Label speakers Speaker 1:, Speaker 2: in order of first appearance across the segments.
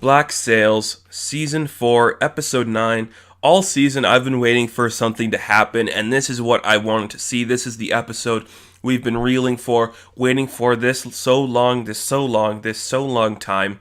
Speaker 1: Black Sails, Season 4, Episode 9. All season, I've been waiting for something to happen, and this is what I wanted to see. This is the episode we've been reeling for, waiting for this so long time.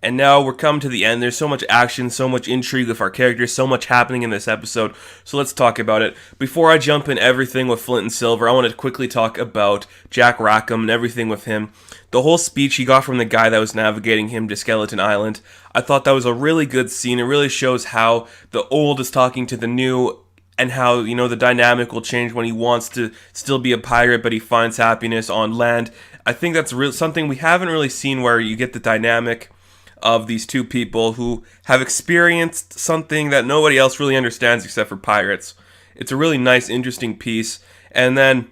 Speaker 1: And now we're coming to the end. There's so much action, so much intrigue with our characters, so much happening in this episode. So let's talk about it. Before I jump in everything with Flint and Silver, I want to quickly talk about Jack Rackham and everything with him. The whole speech he got from the guy that was navigating him to Skeleton Island, I thought that was a really good scene. It really shows how the old is talking to the new, and how, the dynamic will change when he wants to still be a pirate, but he finds happiness on land. I think that's something we haven't really seen, where you get the dynamic of these two people who have experienced something that nobody else really understands except for pirates. It's a really nice, interesting piece. And then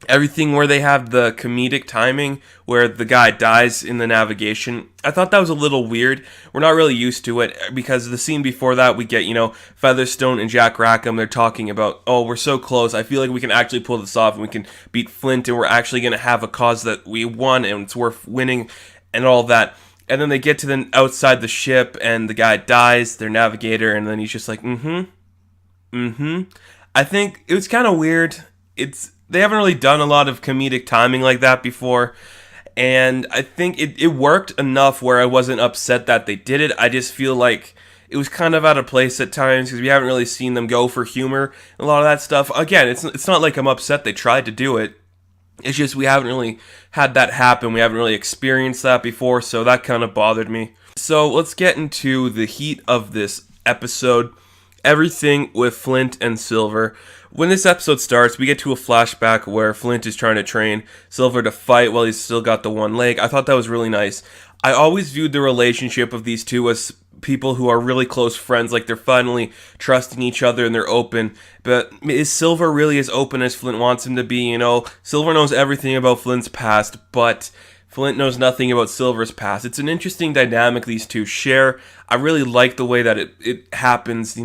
Speaker 1: everything where they have the comedic timing where the guy dies in the navigation, I thought that was a little weird. We're not really used to it, because the scene before that we get, Featherstone and Jack Rackham, they're talking about, oh, we're so close, I feel like we can actually pull this off and we can beat Flint, and we're actually going to have a cause that we won and it's worth winning and all that. And then they get to the outside the ship, and the guy dies, their navigator, and then he's just like, I think it was kind of weird. They haven't really done a lot of comedic timing like that before, and I think it worked enough where I wasn't upset that they did it. I just feel like it was kind of out of place at times, because we haven't really seen them go for humor and a lot of that stuff. Again, it's not like I'm upset they tried to do it. It's just we haven't really had that happen. We haven't really experienced that before, so that kind of bothered me. So let's get into the heat of this episode. Everything with Flint and Silver. When this episode starts, we get to a flashback where Flint is trying to train Silver to fight while he's still got the one leg. I thought that was really nice. I always viewed the relationship of these two as people who are really close friends, like they're finally trusting each other and they're open. But is Silver really as open as Flint wants him to be? Silver knows everything about Flint's past, but Flint knows nothing about Silver's past. It's an interesting dynamic these two share. I really like the way that it happens.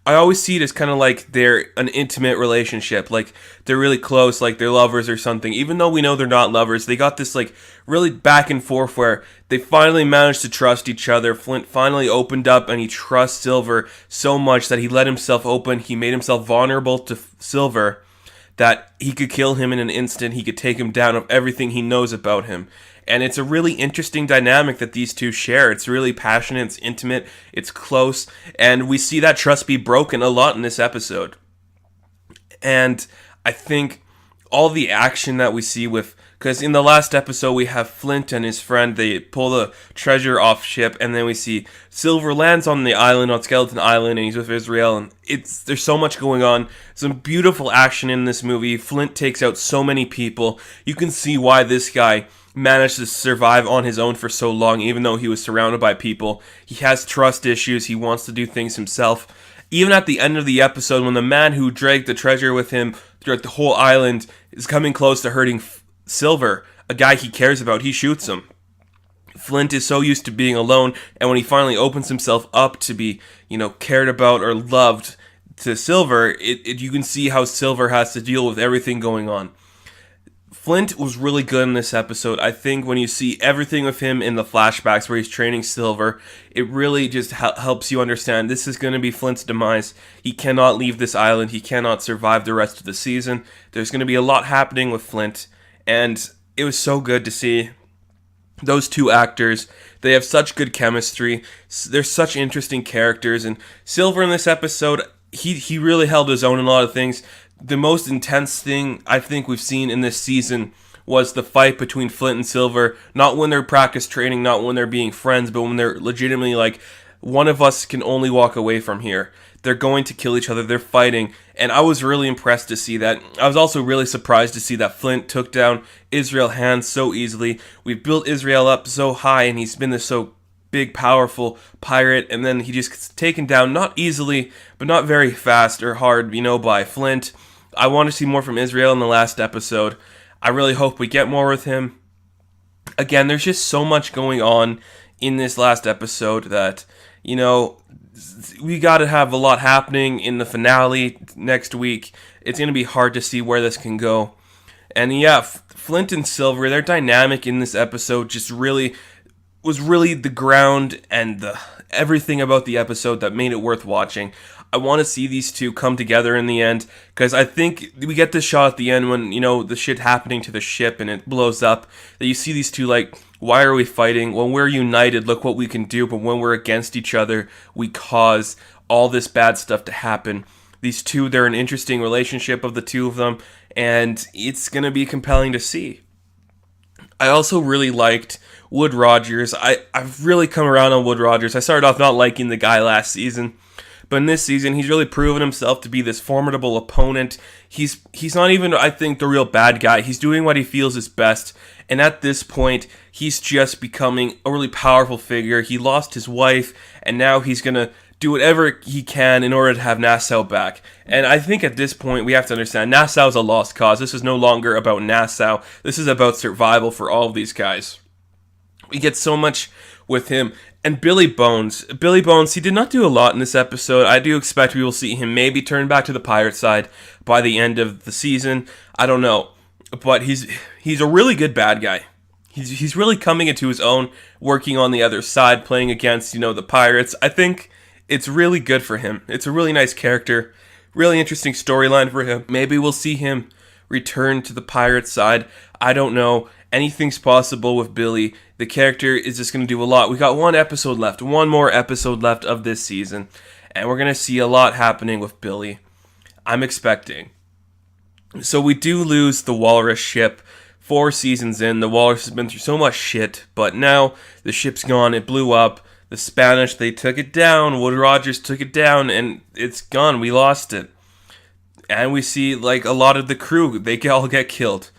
Speaker 1: I always see it as kind of like they're an intimate relationship, like they're really close, like they're lovers or something. Even though we know they're not lovers, they got this like really back and forth where they finally managed to trust each other. Flint finally opened up, and he trusts Silver so much that he let himself open. He made himself vulnerable to Silver, that he could kill him in an instant. He could take him down of everything he knows about him. And it's a really interesting dynamic that these two share. It's really passionate, it's intimate, it's close, and we see that trust be broken a lot in this episode. And I think all the action that we see because in the last episode we have Flint and his friend, they pull the treasure off ship, and then we see Silver lands on the island, on Skeleton Island, and he's with Israel, and there's so much going on. Some beautiful action in this movie. Flint takes out so many people. You can see why this guy managed to survive on his own for so long, even though he was surrounded by people. He has trust issues. He wants to do things himself. Even at the end of the episode, when the man who dragged the treasure with him throughout the whole island is coming close to hurting Silver, a guy he cares about, he shoots him. Flint is so used to being alone, and when he finally opens himself up to be, cared about or loved to Silver, you can see how Silver has to deal with everything going on. Flint was really good in this episode. I think when you see everything with him in the flashbacks where he's training Silver, it really just helps you understand this is going to be Flint's demise. He cannot leave this island. He cannot survive the rest of the season. There's going to be a lot happening with Flint, and it was so good to see those two actors. They have such good chemistry. They're such interesting characters, and Silver in this episode, he really held his own in a lot of things. The most intense thing I think we've seen in this season was the fight between Flint and Silver. Not when they're practice training, not when they're being friends, but when they're legitimately like, one of us can only walk away from here. They're going to kill each other. They're fighting. And I was really impressed to see that. I was also really surprised to see that Flint took down Israel Hands so easily. We've built Israel up so high, and he's been this so big, powerful pirate, and then he just gets taken down, not easily, but not very fast or hard, by Flint. I want to see more from Israel in the last episode. I really hope we get more with him. Again, there's just so much going on in this last episode that, we got to have a lot happening in the finale next week. It's going to be hard to see where this can go. And yeah, Flint and Silver, their dynamic in this episode just really was really the ground and the everything about the episode that made it worth watching. I want to see these two come together in the end, because I think we get this shot at the end when, the shit happening to the ship and it blows up, that you see these two like, why are we fighting? When we're united, look what we can do, but when we're against each other, we cause all this bad stuff to happen. These two, they're an interesting relationship of the two of them, and it's going to be compelling to see. I also really liked Wood Rogers. I've really come around on Wood Rogers. I started off not liking the guy last season, but in this season, he's really proven himself to be this formidable opponent. He's not even, I think, the real bad guy. He's doing what he feels is best, and at this point, he's just becoming a really powerful figure. He lost his wife, and now he's going to do whatever he can in order to have Nassau back. And I think at this point we have to understand Nassau is a lost cause. This is no longer about Nassau. This is about survival for all of these guys. We get so much with him. And Billy Bones, he did not do a lot in this episode. I do expect we will see him maybe turn back to the pirate side by the end of the season. I don't know. But he's a really good bad guy. He's really coming into his own, working on the other side, playing against, the pirates. I think it's really good for him. It's a really nice character. Really interesting storyline for him. Maybe we'll see him return to the pirate side. I don't know. Anything's possible with Billy. The character is just going to do a lot. We got one more episode left of this season, and we're going to see a lot happening with Billy. I'm expecting. So we do lose the Walrus ship 4 seasons in. The Walrus has been through so much shit, but now the ship's gone. It blew up. The Spanish, they took it down. Wood Rogers took it down, and it's gone. We lost it. And we see, like, a lot of the crew, they all get killed.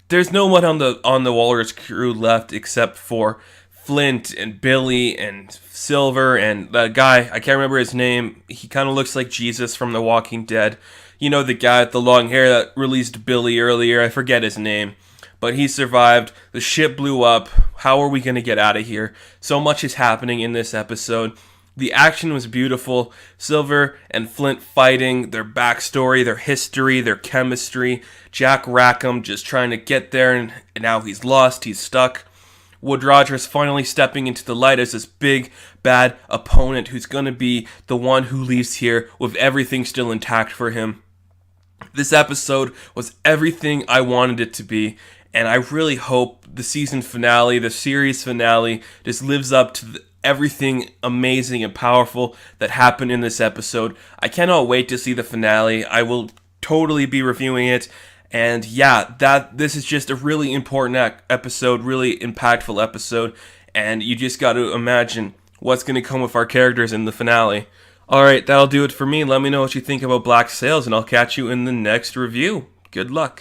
Speaker 1: There's no one on the Walrus crew left except for Flint and Billy and Silver and that guy, I can't remember his name. He kind of looks like Jesus from The Walking Dead. The guy with the long hair that released Billy earlier. I forget his name. But he survived. The ship blew up. How are we going to get out of here? So much is happening in this episode. The action was beautiful. Silver and Flint fighting, their backstory, their history, their chemistry. Jack Rackham just trying to get there, and now he's lost. He's stuck. Wood Rogers finally stepping into the light as this big, bad opponent who's going to be the one who leaves here with everything still intact for him. This episode was everything I wanted it to be. And I really hope the season finale, the series finale, just lives up to everything amazing and powerful that happened in this episode. I cannot wait to see the finale. I will totally be reviewing it. And yeah, this is just a really important episode, really impactful episode. And you just got to imagine what's going to come with our characters in the finale. Alright, that'll do it for me. Let me know what you think about Black Sails, and I'll catch you in the next review. Good luck.